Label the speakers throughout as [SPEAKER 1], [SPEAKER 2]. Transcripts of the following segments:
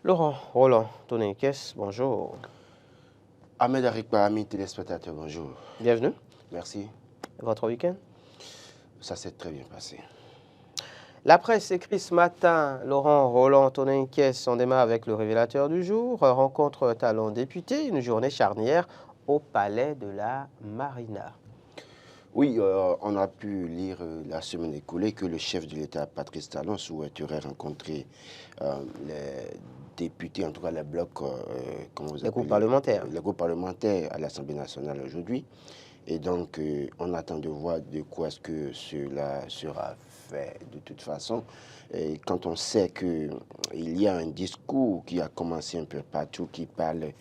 [SPEAKER 1] Laurent Roland, Tonekes, bonjour.
[SPEAKER 2] Ahmed Arikba, amis téléspectateurs, bonjour.
[SPEAKER 1] Bienvenue.
[SPEAKER 2] Merci.
[SPEAKER 1] Votre week-end?
[SPEAKER 2] Ça s'est très bien passé.
[SPEAKER 1] La presse écrit ce matin, Laurent Roland, Tonekes, on démarre avec le révélateur du jour. Rencontre talent député, une journée charnière au palais de la Marina.
[SPEAKER 2] Oui, on a pu lire la semaine écoulée que le chef de l'État, Patrice Talon, souhaiterait rencontrer les députés, en tout cas les blocs, comment vous
[SPEAKER 1] Les groupes
[SPEAKER 2] appelez,
[SPEAKER 1] parlementaires.
[SPEAKER 2] les groupes parlementaires à l'Assemblée nationale aujourd'hui. Et donc, on attend de voir de quoi est-ce que cela sera fait de toute façon. Et quand on sait qu'il y a un discours qui a commencé un peu partout, qui parle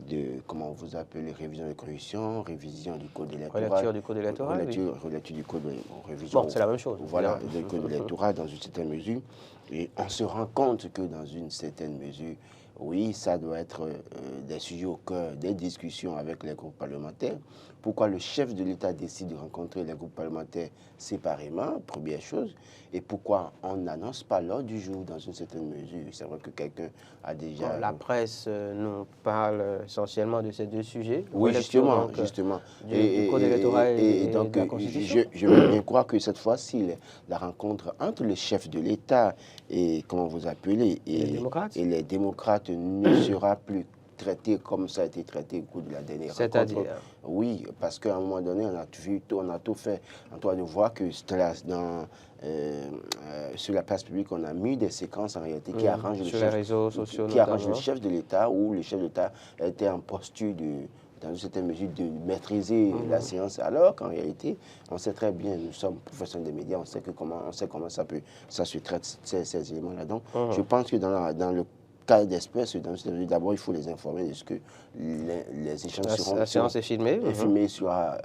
[SPEAKER 2] de, comment vous appelez, révision de corruption, révision du code électoral.
[SPEAKER 1] Relecture du code électoral, oui.
[SPEAKER 2] Relecture du code, révision.
[SPEAKER 1] Bon, c'est la même chose.
[SPEAKER 2] Voilà, du code électoral dans une certaine mesure. Et on se rend compte que dans une certaine mesure, oui, ça doit être des sujets au cœur des discussions avec les groupes parlementaires. Pourquoi le chef de l'État décide de rencontrer les groupes parlementaires séparément, première chose, et pourquoi on n'annonce pas l'ordre du jour dans une certaine mesure. C'est vrai que quelqu'un a déjà...
[SPEAKER 1] Bon, la presse nous parle essentiellement de ces deux sujets.
[SPEAKER 2] Oui, justement,
[SPEAKER 1] donc,
[SPEAKER 2] justement.
[SPEAKER 1] Du code électoral et
[SPEAKER 2] donc,
[SPEAKER 1] de la Constitution.
[SPEAKER 2] je veux bien croire que cette fois-ci, la rencontre entre le chef de l'État et, comment vous appelez, et les démocrates ne sera plus traité comme ça a été traité au cours de la dernière rencontre.
[SPEAKER 1] C'est-à-dire?
[SPEAKER 2] Oui, parce qu'à un moment donné, on a tout fait. On doit voir que sur la place publique, on a mis des séquences en réalité qui arrangent
[SPEAKER 1] les réseaux sociaux,
[SPEAKER 2] qui arrangent le chef de l'État, où le chef de l'État était en posture dans une certaine mesure, de maîtriser la séance, alors qu'en réalité, on sait très bien, nous sommes professionnels des médias, on sait comment ça se traite, ces éléments-là. Donc, je pense que dans le cas d'espèce, d'abord, il faut les informer de ce que les échanges seront...
[SPEAKER 1] La séance est filmée.
[SPEAKER 2] Et filmée sera,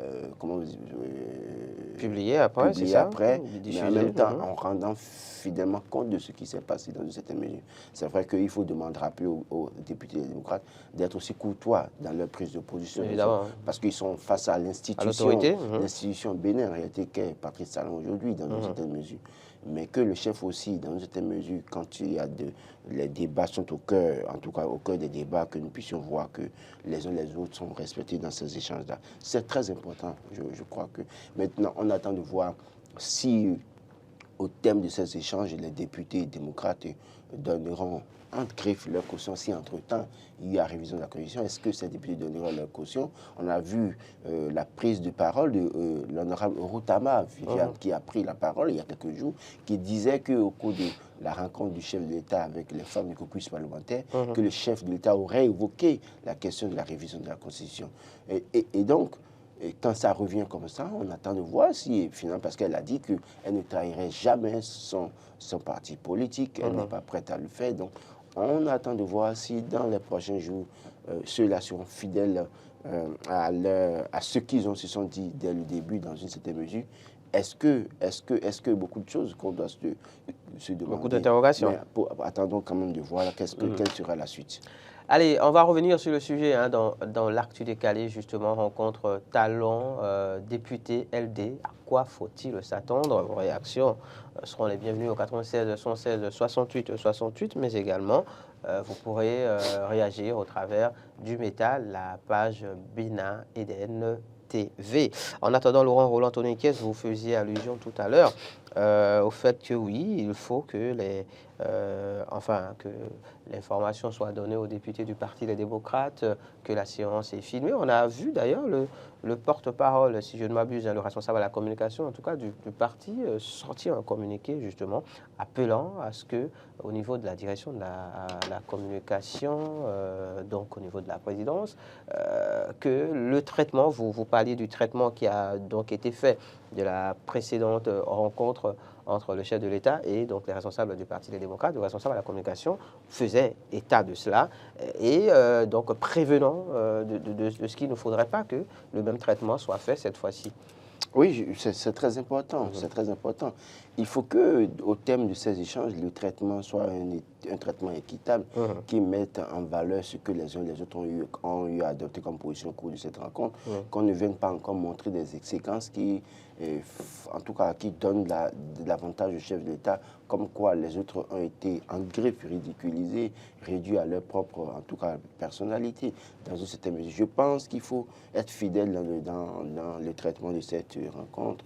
[SPEAKER 1] publiée après, c'est ça?
[SPEAKER 2] Mais en même temps, en rendant fidèlement compte de ce qui s'est passé dans une certaine mesure. C'est vrai qu'il faut rappeler aux députés et démocrates d'être aussi courtois dans leur prise de position.
[SPEAKER 1] Évidemment.
[SPEAKER 2] Parce qu'ils sont face à l'institution bénin, en réalité, qu'est Patrice Talon aujourd'hui, dans une certaine mesure. Mais que le chef aussi, dans une certaine mesure, quand il y a les débats sont au cœur, en tout cas au cœur des débats, que nous puissions voir que les uns les autres sont respectés dans ces échanges-là. C'est très important, je crois que. Maintenant, on attend de voir si, au thème de ces échanges, les députés démocrates donneront entre griffes leur caution. Si entre-temps, il y a révision de la Constitution, est-ce que ces députés donneront leur caution? On a vu la prise de parole de l'honorable Routama, qui a pris la parole il y a quelques jours, qui disait qu'au cours de la rencontre du chef de l'État avec les femmes du caucus parlementaire, que le chef de l'État aurait évoqué la question de la révision de la Constitution. Et donc, et quand ça revient comme ça, on attend de voir si, finalement, parce qu'elle a dit qu'elle ne trahirait jamais son parti politique, elle n'est pas prête à le faire. Donc, on attend de voir si, dans les prochains jours, ceux-là seront fidèles à ce qu'ils se sont dit dès le début, dans une certaine mesure. Est-ce que beaucoup de choses qu'on doit se demander?
[SPEAKER 1] Beaucoup d'interrogations.
[SPEAKER 2] Attendons quand même de voir quelle sera la suite.
[SPEAKER 1] Allez, on va revenir sur le sujet dans l'actu décalé, justement, rencontre Talon, député LD. À quoi faut-il s'attendre? Vos réactions seront les bienvenues au 96 116 68 68, mais également, vous pourrez réagir au travers du métal, la page Bina Eden TV. En attendant, Laurent Roland Tonekes, vous faisiez allusion tout à l'heure au fait que oui, il faut que que l'information soit donnée aux députés du Parti des démocrates, que la séance est filmée. On a vu d'ailleurs le porte-parole, si je ne m'abuse, le responsable à la communication, en tout cas du parti, sortir un communiqué justement appelant à ce que, au niveau de la direction de la communication, donc au niveau de la présidence, que le traitement, vous parliez du traitement qui a donc été fait de la précédente rencontre entre le chef de l'État et donc les responsables du Parti des démocrates, le responsable à la communication, faisait état de cela et donc prévenant de ce qu'il ne faudrait pas que le même traitement soit fait cette fois-ci.
[SPEAKER 2] Oui, c'est très important, c'est très important. Il faut que, au thème de ces échanges, le traitement soit un traitement équitable, qui mette en valeur ce que les uns et les autres ont eu à adopter comme position au cours de cette rencontre, qu'on ne vienne pas encore montrer des séquences qui, en tout cas, qui donnent de l'avantage au chef de l'État, comme quoi les autres ont été en griffe, ridiculisés, réduits à leur propre, en tout cas, personnalité dans une certaine mesure. Je pense qu'il faut être fidèle dans le traitement de cette rencontre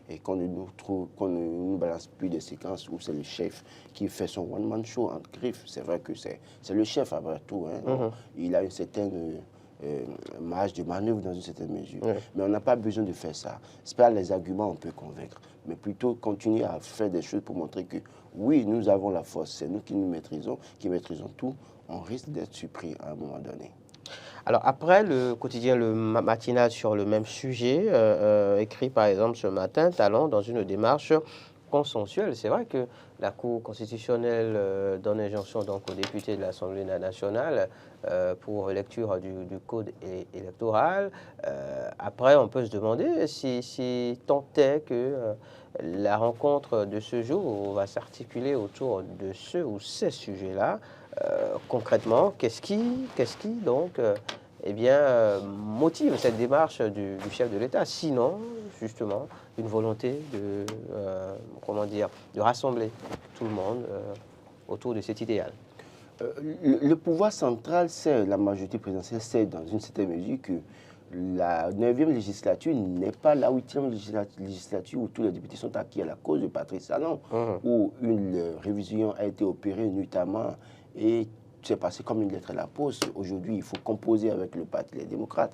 [SPEAKER 2] et qu'on ne nous balance plus des séquences où c'est le chef qui fait son one-man show en griffe. C'est vrai que c'est le chef après tout. Hein. Il a une certaine marge de manœuvre dans une certaine mesure. Mais on n'a pas besoin de faire ça. C'est pas les arguments on peut convaincre, mais plutôt continuer à faire des choses pour montrer que oui, nous avons la force, c'est nous qui maîtrisons tout. On risque d'être surpris à un moment donné.
[SPEAKER 1] Alors après le quotidien, le matinal sur le même sujet, écrit par exemple ce matin, Talon, dans une démarche consensuelle. C'est vrai que la Cour constitutionnelle donne injonction donc aux députés de l'Assemblée nationale pour lecture du code électoral. Après, on peut se demander si tant est que la rencontre de ce jour va s'articuler autour de ce ou ces sujets-là. Concrètement, qu'est-ce qui donc motive cette démarche du chef de l'État, sinon justement une volonté de rassembler tout le monde autour de cet idéal.
[SPEAKER 2] Le pouvoir central, c'est la majorité présidentielle, c'est dans une certaine mesure que la 9e législature n'est pas la 8e législature où tous les députés sont acquis à la cause de Patrice Talon, où une révision a été opérée notamment et c'est passé comme une lettre à la poste. Aujourd'hui, il faut composer avec le parti les démocrates.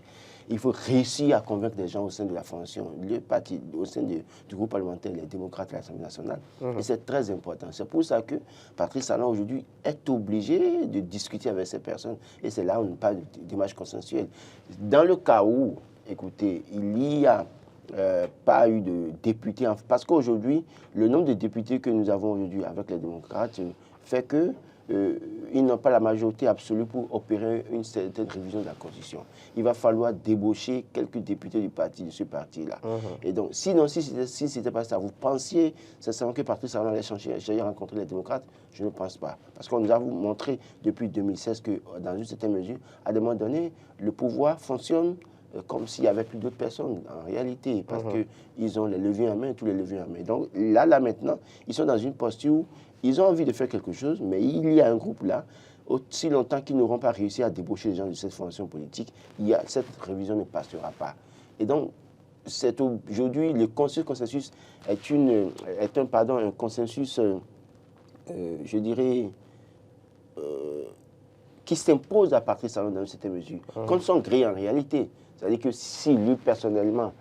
[SPEAKER 2] Il faut réussir à convaincre des gens au sein de la fonction, le parti, au sein du groupe parlementaire, les démocrates à l'Assemblée nationale. Et c'est très important. C'est pour ça que Patrice Talon, aujourd'hui, est obligé de discuter avec ces personnes. Et c'est là où on parle de démarche consensuelle. Dans le cas où, écoutez, il n'y a pas eu de députés, parce qu'aujourd'hui, le nombre de députés que nous avons aujourd'hui avec les démocrates fait que ils n'ont pas la majorité absolue pour opérer une certaine révision de la Constitution. Il va falloir débaucher quelques députés de ce parti-là. Et donc, sinon, si ce n'était pas ça, vous pensiez sincèrement que Patrice Talon allait changer, rencontrer les démocrates? Je ne pense pas. Parce qu'on nous a montré depuis 2016 que, dans une certaine mesure, à un moment donné, le pouvoir fonctionne comme s'il n'y avait plus d'autres personnes, en réalité, parce qu'ils ont les leviers en main, tous les leviers en main. Donc là, maintenant, ils sont dans une posture où ils ont envie de faire quelque chose, mais il y a un groupe là, aussi longtemps qu'ils n'auront pas réussi à débaucher les gens de cette formation politique, cette révision ne passera pas. Et donc, aujourd'hui, le consensus est un consensus, je dirais, qui s'impose à Patrice Talon dans une certaine mesure, contre son gré en réalité. C'est-à-dire que si lui, personnellement,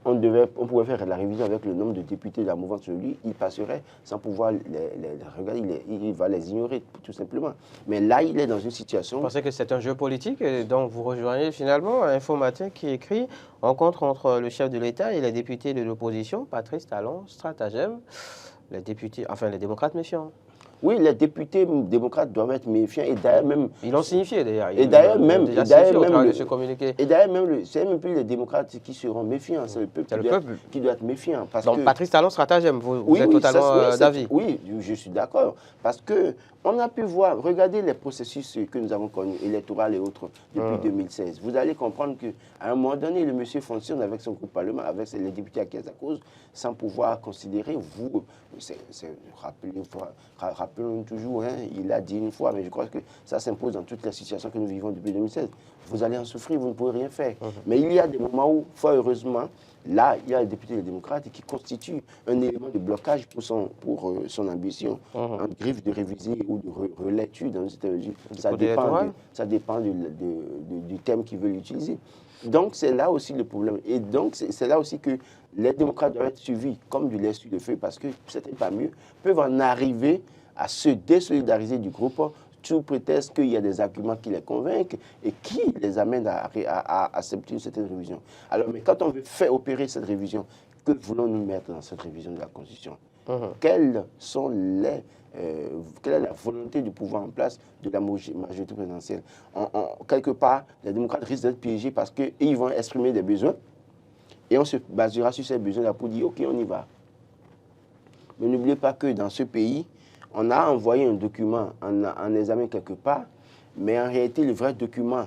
[SPEAKER 2] on pouvait faire la révision avec le nombre de députés de la mouvance sur lui, il passerait sans pouvoir les regarder, il va les ignorer tout simplement. Mais là, il est dans une situation...
[SPEAKER 1] Vous pensez que c'est un jeu politique et donc vous rejoignez finalement Info Matin qui écrit « Rencontre entre le chef de l'État et les députés de l'opposition, Patrice Talon, stratagème, les démocrates méfiants ».
[SPEAKER 2] Oui, les députés démocrates doivent être méfiants et d'ailleurs même...
[SPEAKER 1] Ils l'ont signifié d'ailleurs.
[SPEAKER 2] Et d'ailleurs même...
[SPEAKER 1] Et d'ailleurs
[SPEAKER 2] même, c'est même plus les démocrates qui seront méfiants, c'est le peuple qui doit être méfiant.
[SPEAKER 1] Donc Patrice Talon, stratagème, vous êtes totalement d'avis?
[SPEAKER 2] Oui, je suis d'accord. Parce qu'on a pu voir, regardez les processus que nous avons connus, électoraux et autres, depuis 2016. Vous allez comprendre qu'à un moment donné, le monsieur fonctionne avec son groupe parlement, avec les députés acquis à sa cause, sans pouvoir considérer, rappelons toujours, il a dit une fois, mais je crois que ça s'impose dans toutes les situations que nous vivons depuis 2016. Vous allez en souffrir, vous ne pouvez rien faire. Mais il y a des moments où, fort heureusement, là, il y a les députés des démocrates qui constituent un élément de blocage pour son ambition, en griffe de réviser ou de relecture dans cette mesure. Ça dépend du thème qu'ils veulent utiliser. Donc, c'est là aussi le problème. Et donc, c'est là aussi que les démocrates doivent être suivis comme du lait sur le feu parce que, c'était pas mieux, peuvent en arriver à se désolidariser du groupe sous prétexte qu'il y a des arguments qui les convainquent et qui les amènent à accepter une certaine révision. Alors, mais quand on veut faire opérer cette révision, que voulons-nous mettre dans cette révision de la Constitution? Quelle est la volonté du pouvoir en place de la majorité présidentielle? Quelque part, les démocrates risquent d'être piégés parce qu'ils vont exprimer des besoins et on se basera sur ces besoins-là pour dire « Ok, on y va ». Mais n'oubliez pas que dans ce pays, On a envoyé un document en examen quelque part, mais en réalité, le vrai document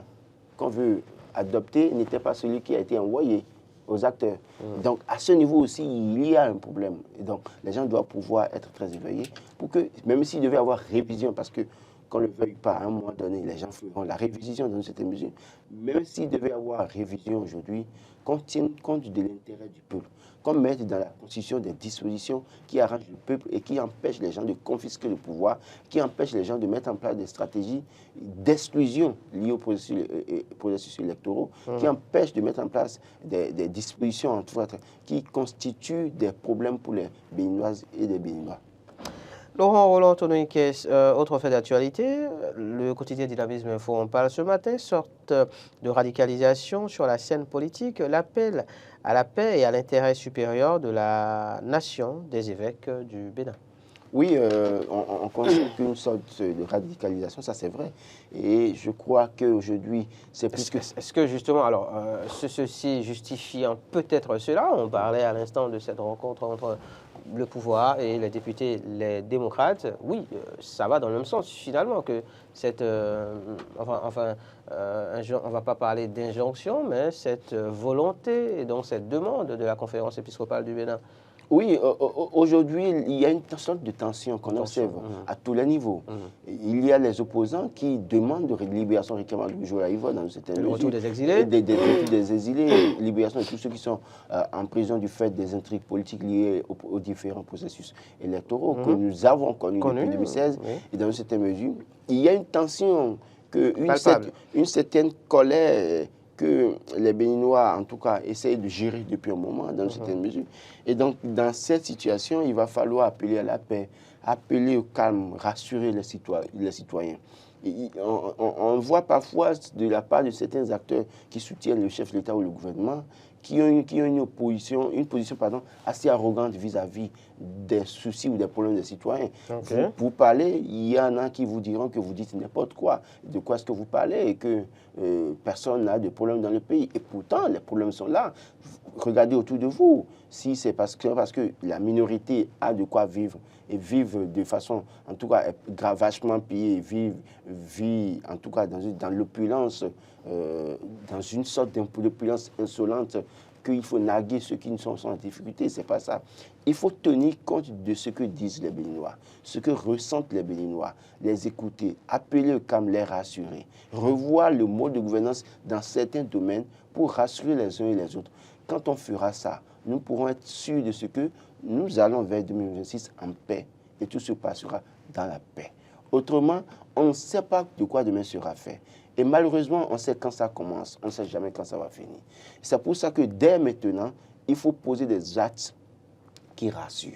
[SPEAKER 2] qu'on veut adopter n'était pas celui qui a été envoyé aux acteurs. Donc, à ce niveau aussi, il y a un problème. Et donc, les gens doivent pouvoir être très éveillés pour que, même s'il devait y avoir révision, parce que, qu'on ne le veuille pas, à un moment donné, les gens feront la révision dans cette mesure, même s'il devait y avoir révision aujourd'hui, qu'on tienne compte de l'intérêt du peuple, qu'on mette dans la Constitution des dispositions qui arrangent le peuple et qui empêchent les gens de confisquer le pouvoir, qui empêchent les gens de mettre en place des stratégies d'exclusion liées aux processus électoraux, qui empêchent de mettre en place des dispositions entre autres, qui constituent des problèmes pour les Béninoises et les Béninois.
[SPEAKER 1] Laurent Roland Tononiquet, autre fait d'actualité, le quotidien Dynamisme Info en parle ce matin, sorte de radicalisation sur la scène politique, l'appel à la paix et à l'intérêt supérieur de la nation des évêques du Bénin.
[SPEAKER 2] Oui, on constate une sorte de radicalisation, ça c'est vrai. Et je crois qu'aujourd'hui, c'est plus que...
[SPEAKER 1] Est-ce que justement, alors, ceci justifiant peut-être cela, on parlait à l'instant de cette rencontre entre le pouvoir et les députés, les démocrates, oui, ça va dans le même sens finalement que cette, on ne va pas parler d'injonction, mais cette volonté et donc cette demande de la conférence épiscopale du Bénin.
[SPEAKER 2] Oui, aujourd'hui, il y a une sorte de tension qu'on observe à tous les niveaux. Il y a les opposants qui demandent de libération réclamant le jour à dans certaines mesures.
[SPEAKER 1] Le retour des exilés.
[SPEAKER 2] Des exilés, libération de tous ceux qui sont en prison du fait des intrigues politiques liées aux différents processus électoraux que nous avons connus depuis 2016. Et dans certaines mesures, il y a une tension, une certaine colère que les Béninois, en tout cas, essayent de gérer depuis un moment, dans certaines mesures. Et donc, dans cette situation, il va falloir appeler à la paix, appeler au calme, rassurer les citoyens. Et on voit parfois, de la part de certains acteurs qui soutiennent le chef de l'État ou le gouvernement, qui ont une position assez arrogante vis-à-vis des soucis ou des problèmes des citoyens. Vous parlez, il y en a qui vous diront que vous dites n'importe quoi. De quoi est-ce que vous parlez et que personne n'a de problème dans le pays. Et pourtant, les problèmes sont là. Regardez autour de vous. Si c'est parce que la minorité a de quoi vivre et vivre de façon, en tout cas, vachement pillée, vit en tout cas dans l'opulence, dans une sorte d'opulence insolente, qu'il faut narguer ceux qui ne sont en difficulté, c'est pas ça. Il faut tenir compte de ce que disent les Béninois, ce que ressentent les Béninois, les écouter, appeler au calme, les rassurer, revoir le mode de gouvernance dans certains domaines pour rassurer les uns et les autres. Quand on fera ça, nous pourrons être sûrs de ce que nous allons vers 2026 en paix et tout se passera dans la paix. Autrement, on ne sait pas de quoi demain sera fait. Et malheureusement, on sait quand ça commence, on ne sait jamais quand ça va finir. C'est pour ça que dès maintenant, il faut poser des actes qui rassurent,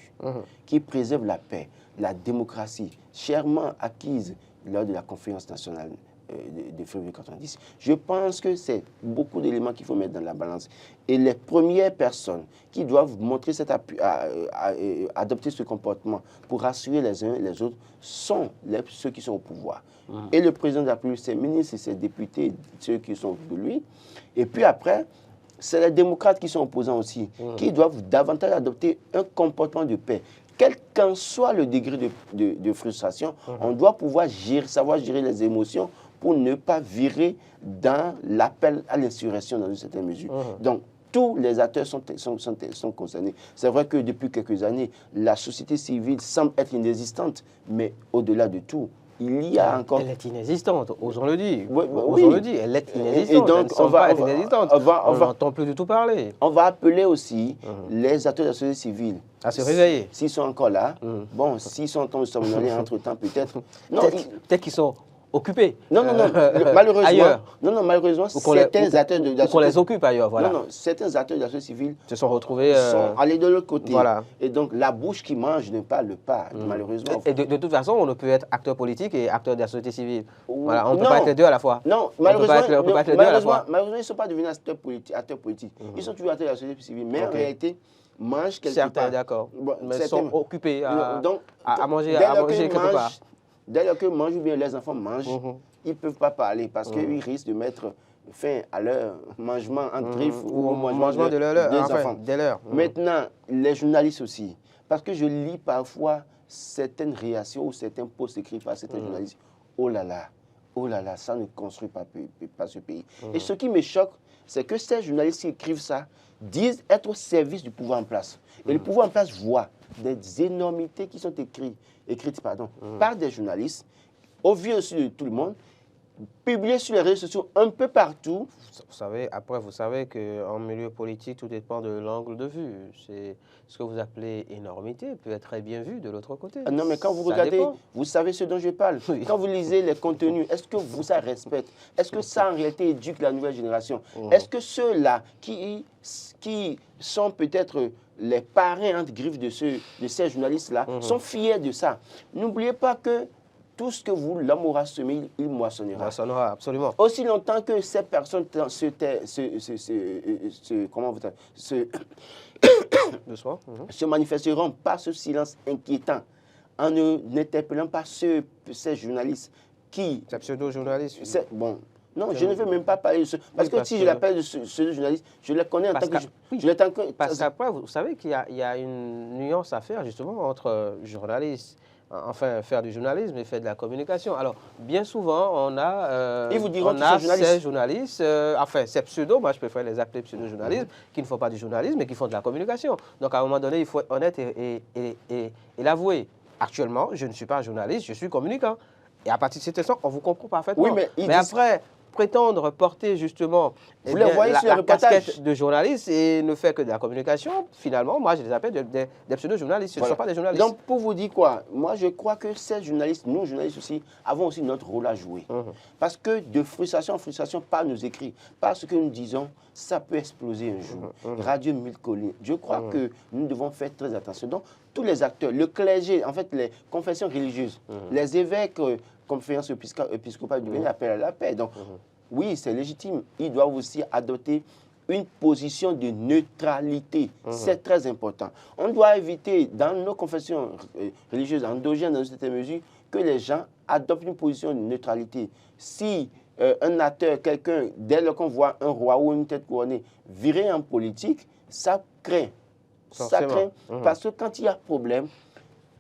[SPEAKER 2] qui préservent la paix, la démocratie, chèrement acquise lors de la conférence nationale de février 1990. Je pense que c'est beaucoup d'éléments qu'il faut mettre dans la balance. Et les premières personnes qui doivent montrer adopter ce comportement pour rassurer les uns et les autres sont ceux qui sont au pouvoir. Et le président de la République, ses ministres et ses députés, ceux qui sont de lui. Et puis après, c'est les démocrates qui sont opposants aussi, qui doivent davantage adopter un comportement de paix. Quel qu'en soit le degré de frustration, on doit pouvoir savoir gérer les émotions pour ne pas virer dans l'appel à l'insurrection dans une certaine mesure. Donc, tous les acteurs sont concernés. C'est vrai que depuis quelques années, la société civile semble être inexistante, mais au-delà de tout, il y a encore...
[SPEAKER 1] Elle est inexistante, osons le dire.
[SPEAKER 2] Osons
[SPEAKER 1] le dire, elle est inexistante. Et donc, on n'entend plus du tout parler.
[SPEAKER 2] On va appeler aussi les acteurs de la société civile
[SPEAKER 1] à se réveiller.
[SPEAKER 2] S'ils sont encore là, bon, s'ils sont en train de somnoler entre-temps, peut-être...
[SPEAKER 1] Peut-être qu'ils sont occupés.
[SPEAKER 2] Non, malheureusement.
[SPEAKER 1] Ailleurs.
[SPEAKER 2] Malheureusement, certains acteurs de la société...
[SPEAKER 1] qu'on les occupe ailleurs, voilà.
[SPEAKER 2] Non, certains acteurs de la société civile
[SPEAKER 1] se sont retrouvés...
[SPEAKER 2] sont allés de l'autre côté.
[SPEAKER 1] Voilà.
[SPEAKER 2] Et donc, la bouche qui mange ne parle pas, malheureusement.
[SPEAKER 1] Et de toute façon, on ne peut être acteur politique et acteur de la société civile. Voilà, on ne peut pas être les deux à la fois.
[SPEAKER 2] Non, malheureusement, ils ne sont pas devenus acteurs politiques. Ils sont toujours acteurs de la société civile, mais en réalité, mangent quelque part.
[SPEAKER 1] Certains, d'accord. Mais sont occupés à manger quelque part.
[SPEAKER 2] Dès lors que mangent ou bien les enfants mangent, ils ne peuvent pas parler parce qu'ils risquent de mettre fin à leur mangement en triffe ou au mangement des enfants.
[SPEAKER 1] Maintenant,
[SPEAKER 2] les journalistes aussi. Parce que je lis parfois certaines réactions ou certains posts écrits par certains journalistes, oh là là, ça ne construit pas ce pays. Et ce qui me choque, c'est que ces journalistes qui écrivent ça disent être au service du pouvoir en place. Et le pouvoir en place voit des énormités qui sont écrites par des journalistes, au vu aussi de tout le monde, publiées sur les réseaux sociaux un peu partout.
[SPEAKER 1] Vous savez qu'en milieu politique, tout dépend de l'angle de vue. C'est ce que vous appelez énormité peut être très bien vu de l'autre côté.
[SPEAKER 2] Non, mais quand vous regardez, vous savez ce dont je parle. Oui. Quand vous lisez les contenus, est-ce que vous ça respecte? Est-ce que ça en réalité éduque la nouvelle génération? Est-ce que ceux-là qui sont peut-être les parrains entre griffes de ces journalistes-là sont fiers de ça? N'oubliez pas que tout ce que l'homme aura semé, il moissonnera.
[SPEAKER 1] Moissonnera, absolument.
[SPEAKER 2] Aussi longtemps que ces personnes se manifesteront par ce silence inquiétant, en n'interpellant pas ces journalistes qui...
[SPEAKER 1] Ces pseudo-journalistes.
[SPEAKER 2] Bon, non, je ne veux même pas parler de ce... Parce que si je l'appelle de ce journaliste, je les connais en tant que...
[SPEAKER 1] Parce qu'après, vous savez qu'il y a une nuance à faire justement entre journalistes, enfin, faire du journalisme et faire de la communication. Alors, bien souvent, on a, ces journalistes, enfin, ces pseudos, moi je préfère les appeler pseudo-journalistes, qui ne font pas du journalisme, mais qui font de la communication. Donc, à un moment donné, il faut être honnête et l'avouer. Actuellement, je ne suis pas journaliste, je suis communicant. Et à partir de cet instant, on vous comprend parfaitement.
[SPEAKER 2] Oui, mais
[SPEAKER 1] après, prétendre porter justement la casquette de journaliste et ne faire que de la communication, finalement, moi je les appelle des pseudo-journalistes, ce ne sont pas des journalistes.
[SPEAKER 2] Donc pour vous dire quoi, moi je crois que ces journalistes, nous journalistes aussi, avons aussi notre rôle à jouer. Parce que de frustration en frustration, par nos écrits, par ce que nous disons, ça peut exploser un jour. Radio Mille Collines, je crois que nous devons faire très attention. Donc tous les acteurs, le clergé, en fait les confessions religieuses, les évêques, conférence épiscopale du Bénin appellent à la paix. Donc, oui, c'est légitime. Ils doivent aussi adopter une position de neutralité. C'est très important. On doit éviter, dans nos confessions religieuses endogènes, dans une certaine mesure, que les gens adoptent une position de neutralité. Si un acteur, quelqu'un, dès lors qu'on voit un roi ou une tête couronnée virer en politique, ça craint. Ça craint parce que quand il y a problème,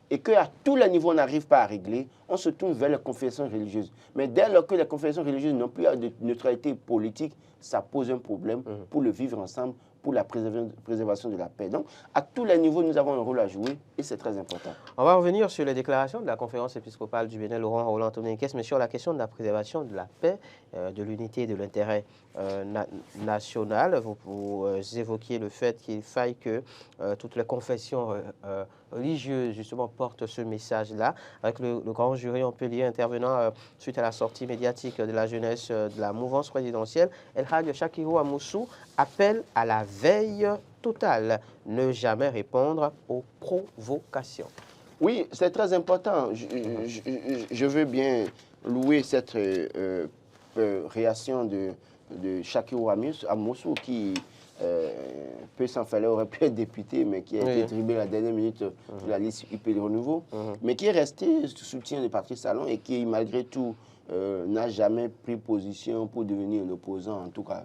[SPEAKER 2] et qu'à tous les niveaux on n'arrive pas à régler, on se tourne vers les confessions religieuses. Mais dès lors que les confessions religieuses n'ont plus de neutralité politique, ça pose un problème pour le vivre ensemble, pour la préservation de la paix. Donc, à tous les niveaux, nous avons un rôle à jouer et c'est très important.
[SPEAKER 1] On va revenir sur les déclarations de la conférence épiscopale du Bénin, Laurent Roland Dominiquès, mais sur la question de la préservation de la paix, de l'unité et de l'intérêt national. Vous évoquiez le fait qu'il faille que toutes les confessions religieuses, justement, portent ce message-là. Avec le grand jury Montpellier intervenant suite à la sortie médiatique de la jeunesse de la mouvance présidentielle, El Hadj Shakirou Amoussou appelle à la veille totale, ne jamais répondre aux provocations.
[SPEAKER 2] Oui, c'est très important. Je veux bien louer cette réaction de Shakirou Amoussou qui, peu s'en fallait, aurait pu être député, mais qui a été dribblé à la dernière minute de la liste UP de Renouveau, mais qui est resté soutien de Patrice Talon et qui, malgré tout, n'a jamais pris position pour devenir un opposant, en tout cas.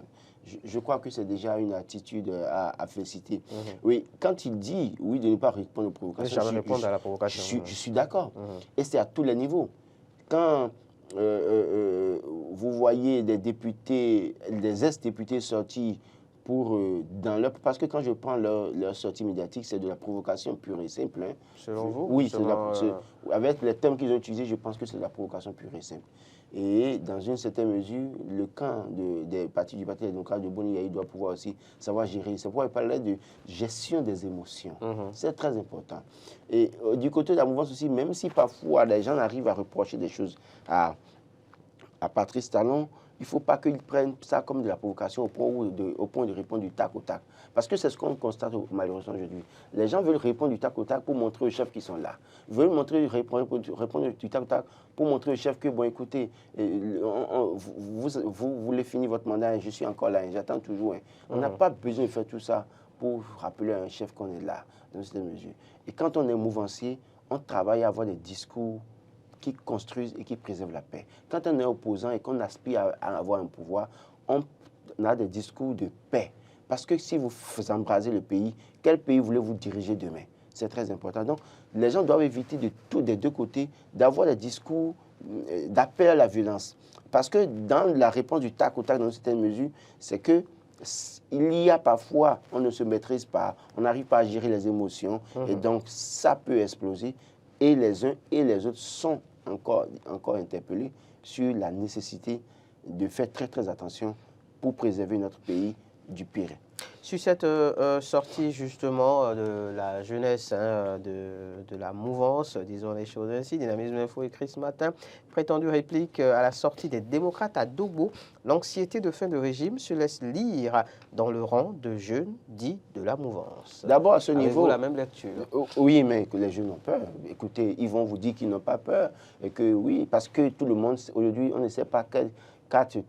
[SPEAKER 2] Je crois que c'est déjà une attitude à féliciter. Oui, quand il dit, oui, de ne pas répondre aux provocations, je suis d'accord. Et c'est à tous les niveaux. Quand vous voyez des députés, des ex-députés sortis parce que quand je prends leur sortie médiatique, c'est de la provocation pure et simple. Hein.
[SPEAKER 1] Selon vous?
[SPEAKER 2] Oui, avec les thèmes qu'ils ont utilisés, je pense que c'est de la provocation pure et simple. Et dans une certaine mesure, le camp du Parti démocrate de Boni Yahi doit pouvoir aussi savoir gérer. C'est pourquoi il parlait de gestion des émotions. C'est très important. Et du côté de la mouvance aussi, même si parfois les gens arrivent à reprocher des choses à Patrice Talon, il ne faut pas qu'ils prennent ça comme de la provocation au point de répondre du tac au tac. Parce que c'est ce qu'on constate malheureusement aujourd'hui. Les gens veulent répondre du tac au tac pour montrer aux chefs qu'ils sont là. Ils veulent répondre du tac au tac pour montrer aux chefs que, bon, écoutez, vous voulez finir votre mandat et je suis encore là, j'attends toujours. On n'a pas besoin de faire tout ça pour rappeler à un chef qu'on est là, dans cette mesure. Et quand on est mouvancier, on travaille à avoir des discours qui construisent et qui préservent la paix. Quand on est opposant et qu'on aspire à avoir un pouvoir, on a des discours de paix. Parce que si vous embrasez le pays, quel pays voulez-vous diriger demain? c'est très important. Donc, les gens doivent éviter des deux côtés d'avoir des discours d'appel à la violence. Parce que dans la réponse du tac au tac dans certaines mesures, c'est que il y a parfois, on ne se maîtrise pas, on n'arrive pas à gérer les émotions, et donc ça peut exploser. Et les uns et les autres sont encore interpellés sur la nécessité de faire très très attention pour préserver notre pays du pire.
[SPEAKER 1] Sur cette sortie justement de la jeunesse, de la mouvance, disons les choses ainsi, Dynamisme Info écrit ce matin, prétendue réplique à la sortie des démocrates à Dogbo, l'anxiété de fin de régime se laisse lire dans le rang de jeunes dits de la mouvance.
[SPEAKER 2] D'abord à ce niveau,
[SPEAKER 1] la même lecture.
[SPEAKER 2] Oui, mais que les jeunes ont peur. Écoutez, ils vont vous dire qu'ils n'ont pas peur, et que oui, parce que tout le monde, aujourd'hui, on ne sait pas quel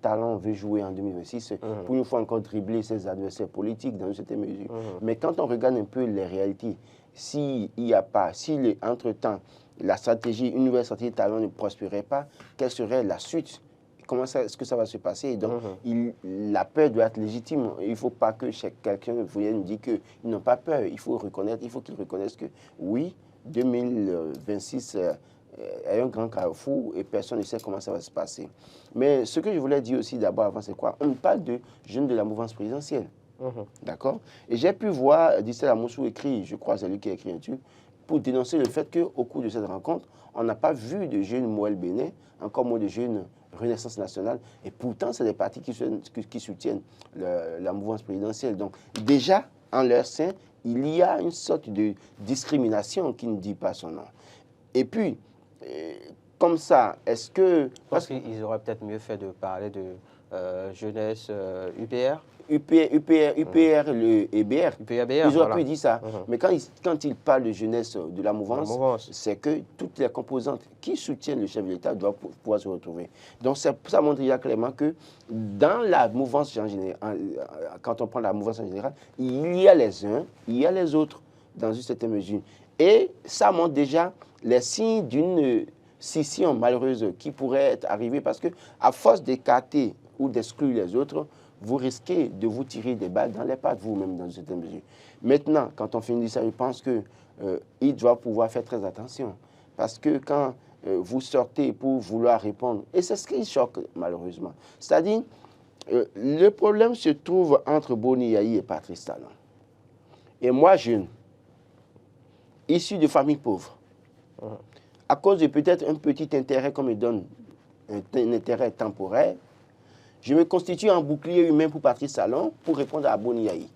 [SPEAKER 2] talent veut jouer en 2026 pour une fois encore dribbler ses adversaires politiques dans une certaine mesure. Mais quand on regarde un peu les réalités, s'il n'y a pas, si entre-temps, la stratégie, une nouvelle stratégie de talent ne prospérait pas, quelle serait la suite? Comment est-ce que ça va se passer? Donc, la peur doit être légitime. Il ne faut pas que quelqu'un vienne dire qu'ils n'ont pas peur. Il faut qu'ils reconnaissent que oui, 2026 est un grand carrefour et personne ne sait comment ça va se passer. Mais ce que je voulais dire aussi d'abord avant, c'est quoi? On parle de jeunes de la mouvance présidentielle. D'accord? Et j'ai pu voir Dissel Amoussou écrit, je crois c'est lui qui a écrit un truc, pour dénoncer le fait qu'au cours de cette rencontre, on n'a pas vu de jeunes Moël Bénin, encore moins de jeunes Renaissance nationale. Et pourtant, c'est des partis qui soutiennent la mouvance présidentielle. Donc, déjà, en leur sein, il y a une sorte de discrimination qui ne dit pas son nom. Et puis, comme ça, est-ce que...
[SPEAKER 1] Parce qu'ils auraient peut-être mieux fait de parler de jeunesse UPR.
[SPEAKER 2] UPR le EBR. Ils auraient pu dire ça. Mais quand ils parlent de jeunesse de la mouvance, c'est que toutes les composantes qui soutiennent le chef de l'État doivent pouvoir se retrouver. Donc ça montre clairement que dans la mouvance en général, quand on prend la mouvance en général, il y a les uns, il y a les autres dans une certaine mesure. Et ça montre déjà les signes d'une scission malheureuse qui pourrait être arrivée parce que à force d'écarter ou d'exclure les autres, vous risquez de vous tirer des balles dans les pattes vous-même dans une certaine mesure. Maintenant, quand on finit ça, je pense qu'il doit pouvoir faire très attention. Parce que quand vous sortez pour vouloir répondre, et c'est ce qui choque malheureusement, c'est-à-dire, le problème se trouve entre Boni Yayi et Patrice Talon. Et moi, jeune, issu de famille pauvre, à cause de peut-être un petit intérêt qu'on me donne, un intérêt temporaire, je me constitue en bouclier humain pour Patrice Talon pour répondre à Boni Yayi.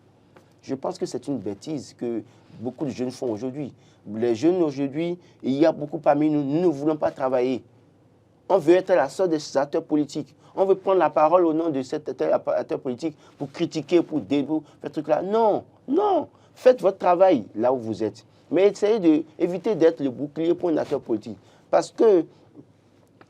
[SPEAKER 2] Je pense que c'est une bêtise que beaucoup de jeunes font aujourd'hui. Les jeunes aujourd'hui, il y a beaucoup parmi nous, nous ne voulons pas travailler. On veut être la sorte des acteurs politiques. On veut prendre la parole au nom de cet acteur politique pour critiquer, pour faire ce truc-là. Non, non. Faites votre travail là où vous êtes. Mais essayez d'éviter d'être le bouclier pour un acteur politique. Parce que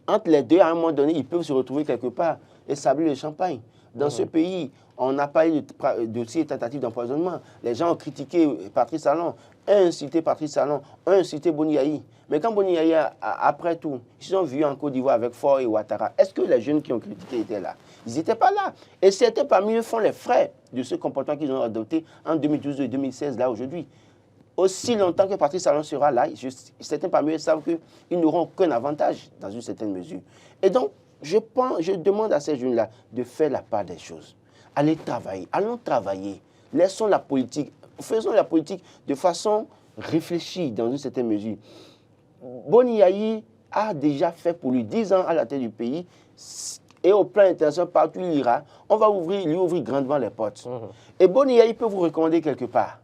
[SPEAKER 2] entre les deux, à un moment donné, ils peuvent se retrouver quelque part et sabler le champagne. Dans ce pays, on n'a pas eu de dossier tentative d'empoisonnement. Les gens ont critiqué Patrice Talon, un cité Patrice Talon, un cité Boni Yayi. Mais quand Boni Yayi, après tout, ils se sont vus en Côte d'Ivoire avec Faure et Ouattara, est-ce que les jeunes qui ont critiqué étaient là? Ils n'étaient pas là. Et certains parmi eux font les frais de ce comportement qu'ils ont adopté en 2012 et 2016, là, aujourd'hui. Aussi longtemps que Patrice Talon sera là, certains parmi eux savent qu'ils n'auront aucun avantage dans une certaine mesure. Et donc, je demande à ces jeunes-là de faire la part des choses. Allez travailler, allons travailler. Laissons la politique, faisons la politique de façon réfléchie dans une certaine mesure. Boni Yayi a déjà fait pour lui 10 ans à la tête du pays et au plan international, partout où il ira, on va lui ouvrir grandement les portes. Et Boni Yayi peut vous recommander quelque part.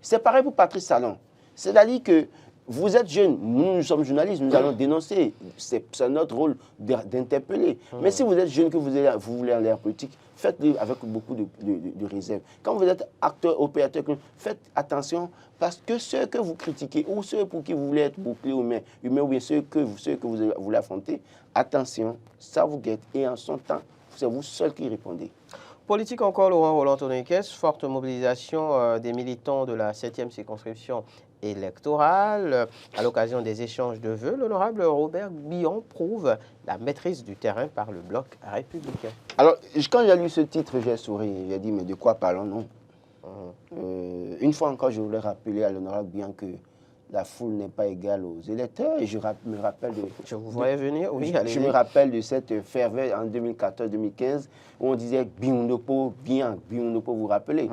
[SPEAKER 2] C'est pareil pour Patrice Talon. C'est-à-dire que vous êtes jeune, nous sommes journalistes, nous allons dénoncer. C'est notre rôle d'interpeller. Mais si vous êtes jeune, que vous voulez aller en politique, faites-le avec beaucoup de réserve. Quand vous êtes acteur, opérateur, faites attention parce que ceux que vous critiquez ou ceux pour qui vous voulez être bouclier humain ou bien ceux que vous voulez affronter, attention, ça vous guette. Et en son temps, c'est vous seul qui répondez.
[SPEAKER 1] Politique encore, Laurent Roland Tonniquez, forte mobilisation des militants de la 7e circonscription électorale. À l'occasion des échanges de vœux, l'honorable Robert Billon prouve la maîtrise du terrain par le bloc républicain.
[SPEAKER 2] Alors, quand j'ai lu ce titre, j'ai souri. J'ai dit, mais de quoi parlons-nous? Une fois encore, je voulais rappeler à l'honorable bien que la foule n'est pas égale aux électeurs. Et je me rappelle de...
[SPEAKER 1] Je vous voyais venir, oui,
[SPEAKER 2] je me rappelle de cette ferveur en 2014-2015 où on disait Biunopo, bien, Biunopo, vous vous rappelez.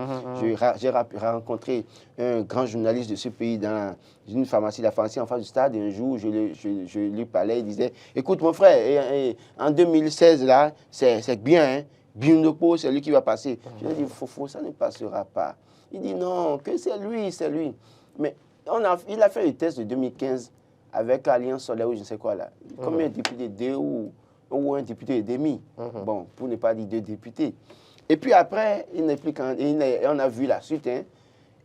[SPEAKER 2] J'ai rencontré un grand journaliste de ce pays dans une pharmacie, la pharmacie en face du stade. Et un jour, je lui parlais, il disait, écoute mon frère, en 2016, là, c'est bien, hein, Biunopo, c'est lui qui va passer. Je lui ai dit, Fofo, ça ne passera pas. Il dit non, que c'est lui, c'est lui. Mais il a fait le test de 2015 avec Alliance Solaire ou je ne sais quoi là. Combien de députés? Deux ou un député et demi. Bon, pour ne pas dire deux députés. Et puis après, il n'est plus on a vu la suite. Hein.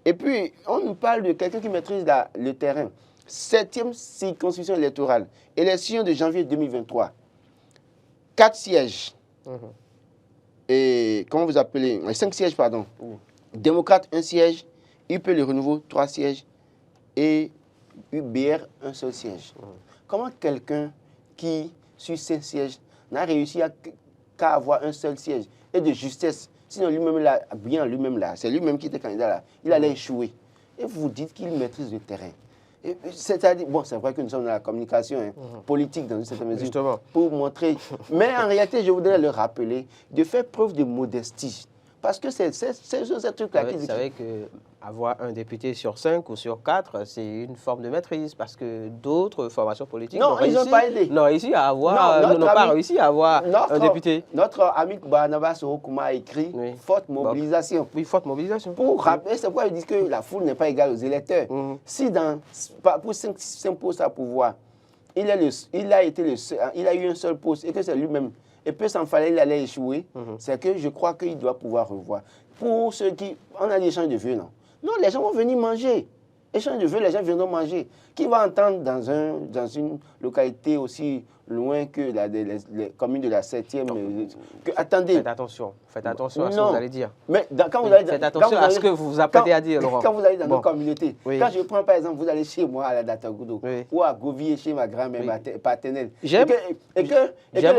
[SPEAKER 2] Et puis, on nous parle de quelqu'un qui maîtrise le terrain. 7e circonscription électorale. Élection de janvier 2023. 4 sièges. Et comment vous appelez? 5 sièges, pardon. Démocrate, 1 siège. UP Le Renouveau, 3 sièges. Et UBR, un seul siège. Comment quelqu'un qui, sur 5 sièges, n'a réussi qu'à avoir un seul siège et de justesse, sinon lui-même là, bien lui-même là, c'est lui-même qui était candidat là, il allait échouer. Et vous dites qu'il maîtrise le terrain. C'est-à-dire, bon, c'est vrai que nous sommes dans la communication politique dans une certaine mesure, justement, pour montrer. Mais en réalité, je voudrais le rappeler, de faire preuve de modestie. Parce que c'est ce truc-là qui dit...
[SPEAKER 1] Vous savez qu'avoir un député sur 5 ou sur 4, c'est une forme de maîtrise, parce que d'autres formations politiques n'ont pas réussi à avoir un député.
[SPEAKER 2] Notre ami Barnabas Orokuma a écrit forte mobilisation.
[SPEAKER 1] Oui, forte mobilisation.
[SPEAKER 2] Pour rappeler, c'est pourquoi ils disent que la foule n'est pas égale aux électeurs. Si pour 5 postes à pouvoir, il a eu un seul poste et que c'est lui-même, et peu s'en fallait, il allait échouer, c'est que je crois qu'il doit pouvoir revoir. Pour ceux qui... On a des échanges de vœux, non? Non, les gens vont venir manger. Échange de vœux, les gens viendront manger. Qui va entendre dans une localité aussi loin que les communes de la 7e attendez.
[SPEAKER 1] Faites attention à ce que vous allez dire.
[SPEAKER 2] Mais quand vous allez
[SPEAKER 1] faites attention à ce que vous vous apprêtez à dire, Laurent.
[SPEAKER 2] Quand vous allez dans nos communautés, quand je prends par exemple, vous allez chez moi à la Datagoudou ou à Govier chez ma grand-mère paternelle.
[SPEAKER 1] J'aime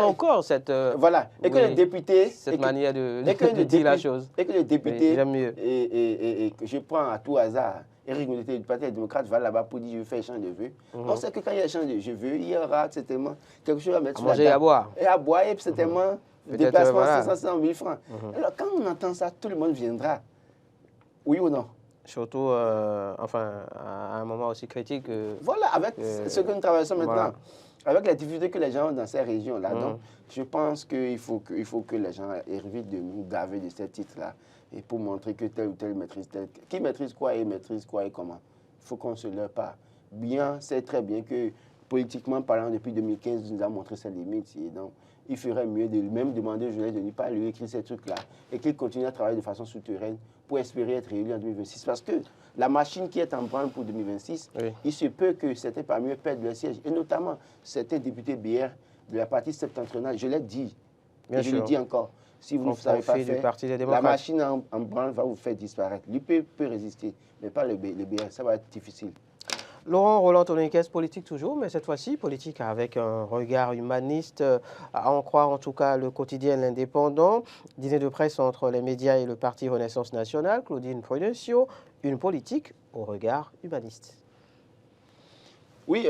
[SPEAKER 1] encore cette...
[SPEAKER 2] voilà. Et que les députés...
[SPEAKER 1] Cette manière de dire la chose.
[SPEAKER 2] Et que les députés...
[SPEAKER 1] J'aime mieux.
[SPEAKER 2] Et que je prends à tout hasard... Éric Ngoundété du Parti démocrate va là-bas pour dire je veux faire échange de vœux. On sait que quand il y a échange de vœux, il y aura certainement quelque chose à mettre sur la table.
[SPEAKER 1] Manger et à boire.
[SPEAKER 2] Et à boire, et certainement déplacement 500 000 francs. Alors quand on entend ça, tout le monde viendra. Oui ou non?
[SPEAKER 1] Surtout, à un moment aussi critique.
[SPEAKER 2] Voilà, avec ce que nous traversons maintenant. Avec les difficultés que les gens ont dans ces régions-là. Donc, je pense qu'il faut que les gens évitent de nous gaver de ces titres-là. Et pour montrer que tel ou tel maîtrise tel. Qui maîtrise quoi et comment. Il faut qu'on se leurre pas. Bien, c'est très bien que, politiquement parlant, depuis 2015, nous a montré ses limites. Et donc, il ferait mieux de même demander aux journalistes de ne pas lui écrire ces trucs-là et qu'il continue à travailler de façon souterraine pour espérer être réélu en 2026. Parce que la machine qui est en branle pour 2026, il se peut que certains parmi eux perdent leur siège. Et notamment, certains députés BR de la partie septentrionale, je l'ai dit, et je le dis encore. Si vous ne savez pas faire, la machine en branle va vous faire disparaître. L'UP peut résister, mais pas le BR, ça va être difficile.
[SPEAKER 1] Laurent Roland Tonniquez, politique toujours, mais cette fois-ci, politique avec un regard humaniste, à en croire en tout cas le quotidien L'Indépendant, dîner de presse entre les médias et le parti Renaissance Nationale, Claudine Prudencio, une politique au regard humaniste.
[SPEAKER 2] Oui,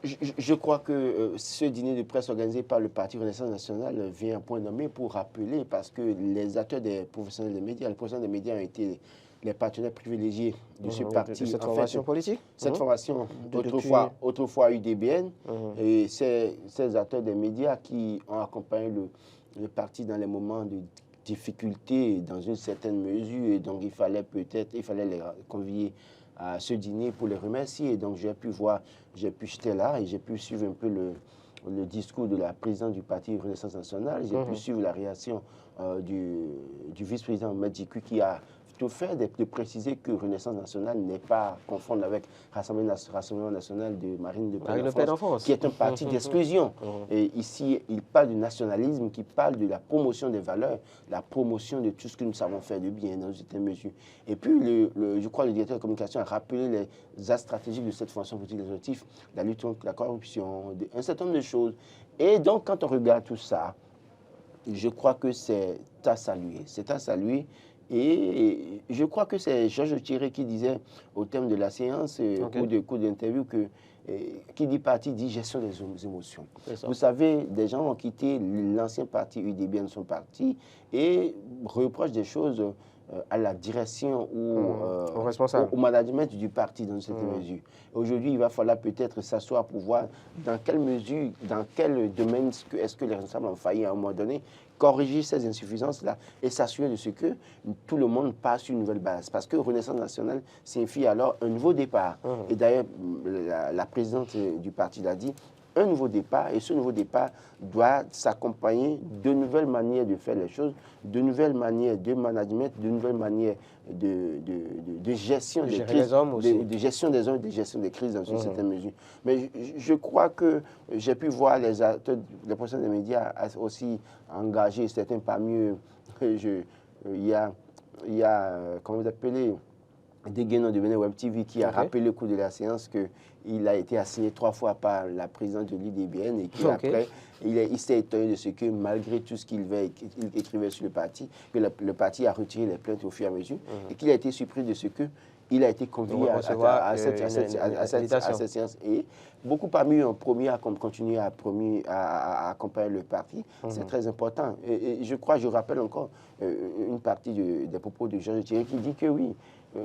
[SPEAKER 2] je crois que ce dîner de presse organisé par le parti Renaissance Nationale vient à point nommé pour rappeler, parce que les acteurs des professionnels des médias, les professionnels des médias ont été les partenaires privilégiés de ce parti.
[SPEAKER 1] Cette formation politique.
[SPEAKER 2] Cette formation, autrefois UDBN, et ces acteurs des médias qui ont accompagné le parti dans les moments de difficulté, dans une certaine mesure, et donc il fallait les convier à ce dîner pour les remercier. Et donc j'étais là et j'ai pu suivre un peu le discours de la présidente du parti Renaissance Nationale. J'ai pu suivre la réaction du vice-président Medjiku qui a tout fait de préciser que Renaissance Nationale n'est pas à confondre avec Rassemblement National de Marine Le Pen en France, qui est un parti d'exclusion. Et ici, il parle du nationalisme, qui parle de la promotion des valeurs, la promotion de tout ce que nous savons faire de bien dans cette mesure. Et puis, je crois que le directeur de communication a rappelé les axes stratégiques de cette fonction politique des objectifs, la lutte contre la corruption, un certain nombre de choses. Et donc, quand on regarde tout ça, je crois que c'est à saluer. C'est à saluer. Et je crois que c'est Georges Thierry qui disait au thème de la séance, au cours d'interview, que qui dit parti dit gestion des émotions. Vous savez, des gens ont quitté l'ancien parti UDBN, sont partis et reprochent des choses à la direction ou au management du parti dans cette mesure. Aujourd'hui, il va falloir peut-être s'asseoir pour voir dans quelle mesure, dans quel domaine est-ce que les responsables ont failli à un moment donné, corriger ces insuffisances-là et s'assurer de ce que tout le monde passe sur une nouvelle base. Parce que Renaissance nationale signifie alors un nouveau départ. Et d'ailleurs, la présidente du parti l'a dit, un nouveau départ, et ce nouveau départ doit s'accompagner de nouvelles manières de faire les choses, de nouvelles manières de management, de nouvelles manières de gestion des crises, de gestion des hommes, de gestion des crises dans une certaine mesure. Mais je crois que j'ai pu voir les acteurs, les professionnels des médias aussi engagés, certains parmi eux. Il y a comment vous appelez, Degueno de Bénin Web TV qui a rappelé au cours de la séance qu'il a été assigné 3 fois par la présidente de l'UDBN et qu'après, il s'est étonné de ce que malgré tout ce qu'il écrivait sur le parti, que le parti a retiré les plaintes au fur et à mesure et qu'il a été surpris de ce qu'il a été convié à cette séance. Et beaucoup parmi eux ont promis à continuer à accompagner le parti. C'est très important. Et je rappelle encore une partie des propos de Georges Thierry qui dit que oui,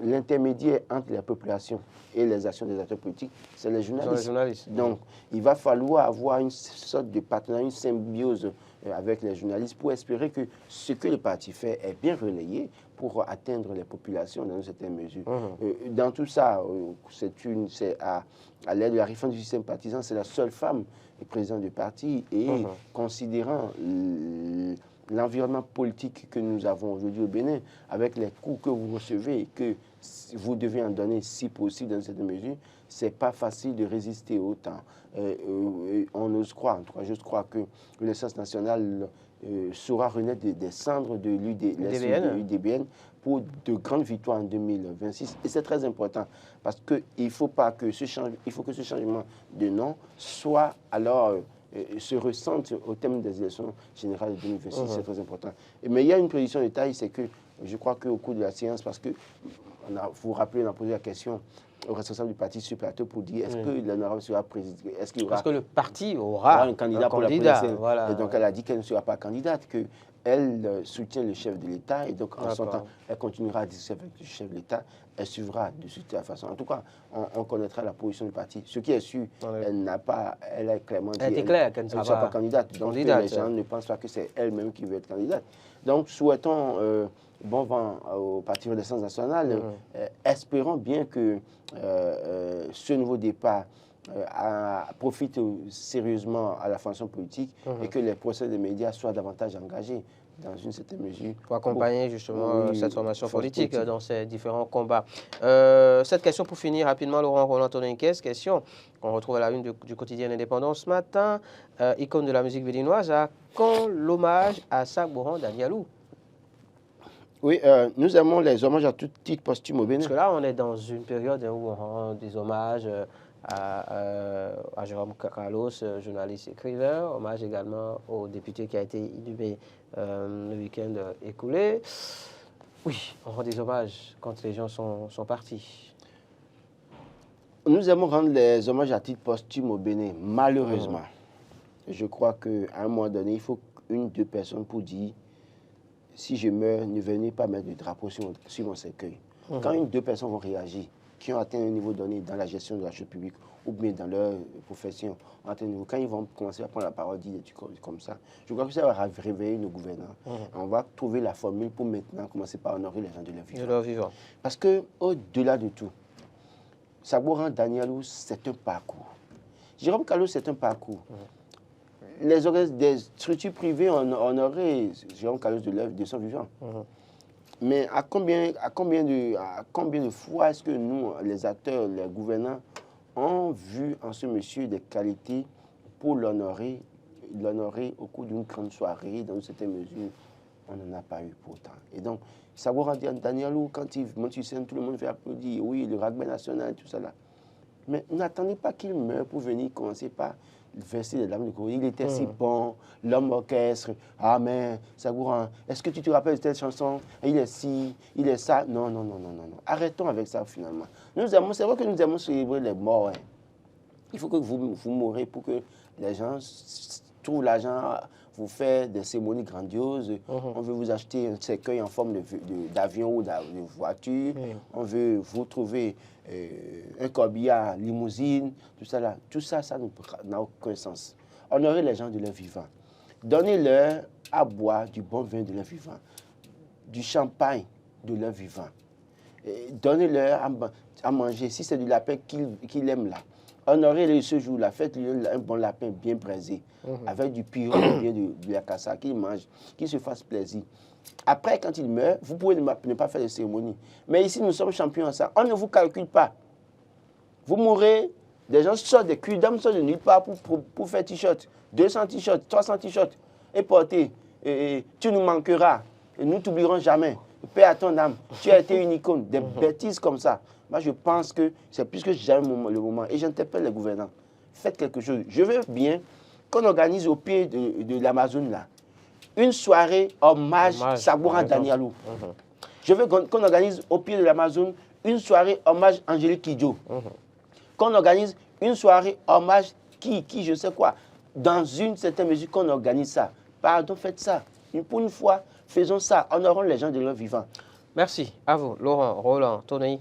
[SPEAKER 2] l'intermédiaire entre la population et les actions des acteurs politiques, c'est les journalistes. Donc, il va falloir avoir une sorte de partenariat, une symbiose avec les journalistes pour espérer que ce que le parti fait est bien relayé pour atteindre les populations dans une certaine mesure. Dans tout ça, c'est à l'aide de la réforme du système partisan, c'est la seule femme présidente du parti et considérant l'environnement politique que nous avons aujourd'hui au Bénin, avec les coups que vous recevez et que vous devez en donner si possible dans cette mesure, ce n'est pas facile de résister autant. On ose croire, en tout cas, je crois que Renaissance nationale saura renaître des cendres de l'UDBN pour de grandes victoires en 2026. Et c'est très important parce qu'il faut que ce changement de nom soit alors se ressentent au thème des élections générales de 2026, c'est très important. Mais il y a une précision de taille, c'est que je crois qu'au cours de la séance, parce que vous vous rappelez, on a posé la question au responsable du parti sur plateau pour dire est-ce que l'honorable sera président, est-ce qu'il y aura...
[SPEAKER 1] Parce que le parti aura un candidat pour la présidentielle.
[SPEAKER 2] Voilà. Et donc elle a dit qu'elle ne sera pas candidate, qu'elle soutient le chef de l'État et donc en son temps, elle continuera à discuter avec le chef de l'État, elle suivra de toute façon. En tout cas, on connaîtra la position du parti. Ce qui est sûr, elle a clairement dit qu'elle ne sera pas candidate. Donc les gens ne pensent pas que c'est elle-même qui veut être candidate. Donc souhaitons bon vent au Parti Renaissance nationale. Espérons bien que ce nouveau départ profite sérieusement à la fonction politique et que les procès des médias soient davantage engagés dans une certaine mesure.
[SPEAKER 1] Pour accompagner justement cette formation politique dans ces différents combats. Cette question pour finir rapidement, Laurent Roland Toninquez, question qu'on retrouve à la une du quotidien Indépendant ce matin. Icône de la musique béninoise, à quand l'hommage à Sac-Boran Danielou?
[SPEAKER 2] Oui, nous avons les hommages à tout titre posthume au Bénin.
[SPEAKER 1] Parce que là, on est dans une période où on rend des hommages à Jérôme Carlos, journaliste écrivain, hommage également au député qui a été inhumé le week-end écoulé. Oui, on rend des hommages quand les gens sont partis.
[SPEAKER 2] Nous aimons rendre les hommages à titre posthume au Bénin, malheureusement. Je crois qu'à un moment donné, il faut 1-2 personnes pour dire si je meurs, ne venez pas mettre le drapeau sur mon cercueil. Quand 1-2 personnes vont réagir, qui ont atteint un niveau donné dans la gestion de la chose publique ou bien dans leur profession, quand ils vont commencer à prendre la parole, dire des trucs comme ça, je crois que ça va réveiller nos gouvernants. On va trouver la formule pour maintenant commencer par honorer les gens de leur vivant. Parce qu'au-delà de tout, Sac-Boran Danielou, c'est un parcours. Jérôme Carlos, c'est un parcours. Des structures privées ont honoré Jérôme Carlos de son vivant. Mais à combien de fois est-ce que nous, les acteurs, les gouvernants, ont vu en ce monsieur des qualités pour l'honorer au cours d'une grande soirée, dans une certaine mesure? On n'en a pas eu pourtant. Et donc, Sac-Boran Danielou, quand il monte sur scène, tout le monde fait applaudir. Oui, le rugby national, tout ça là. Mais n'attendez pas qu'il meure pour venir commencer par verser les larmes de crocodile. Il était si bon, l'homme orchestre. Ah, mais Sagouran, est-ce que tu te rappelles de cette chanson? Il est ci, il est ça. Non, non, non, non, non, non. Arrêtons avec ça, finalement. C'est vrai que nous aimons célébrer les morts. Hein. Il faut que vous mourrez pour que les gens trouvent l'argent, vous faire des cérémonies grandioses. On veut vous acheter un cercueil en forme d'avion ou de voiture. On veut vous trouver un corbillard, limousine, tout ça là. Tout ça, ça n'a aucun sens. Honorez les gens de leur vivant. Donnez-leur à boire du bon vin de leur vivant, du champagne de leur vivant. Donnez-leur à manger, si c'est du lapin qu'il aime là. Honorez-le ce jour-là, faites-lui un bon lapin bien braisé, avec du piron, bien de la cassa, qu'il mange, qu'il se fasse plaisir. Après, quand il meurt, vous pouvez ne pas faire de cérémonie. Mais ici, nous sommes champions en ça. On ne vous calcule pas. Vous mourrez, des gens sortent, des culs d'hommes sortent de nulle part pour faire t-shirt, 200 t-shirts, 300 t-shirts, et porter. Tu nous manqueras, et nous t'oublierons jamais. Paix à ton âme, tu as été une icône, des bêtises comme ça. Moi, je pense que c'est plus que jamais le moment. Et j'interpelle les gouvernants. Faites quelque chose. Je veux bien qu'on organise au pied de l'Amazone, là, une soirée hommage Sagouran Danialou. Je veux qu'on organise au pied de l'Amazone une soirée hommage Angélique Kidjo. Qu'on organise une soirée hommage qui, je sais quoi. Dans une certaine mesure, qu'on organise ça. Pardon, faites ça. Pour une fois, faisons ça. Honorons les gens de leur vivant.
[SPEAKER 1] Merci à vous, Laurent, Roland, Tonei.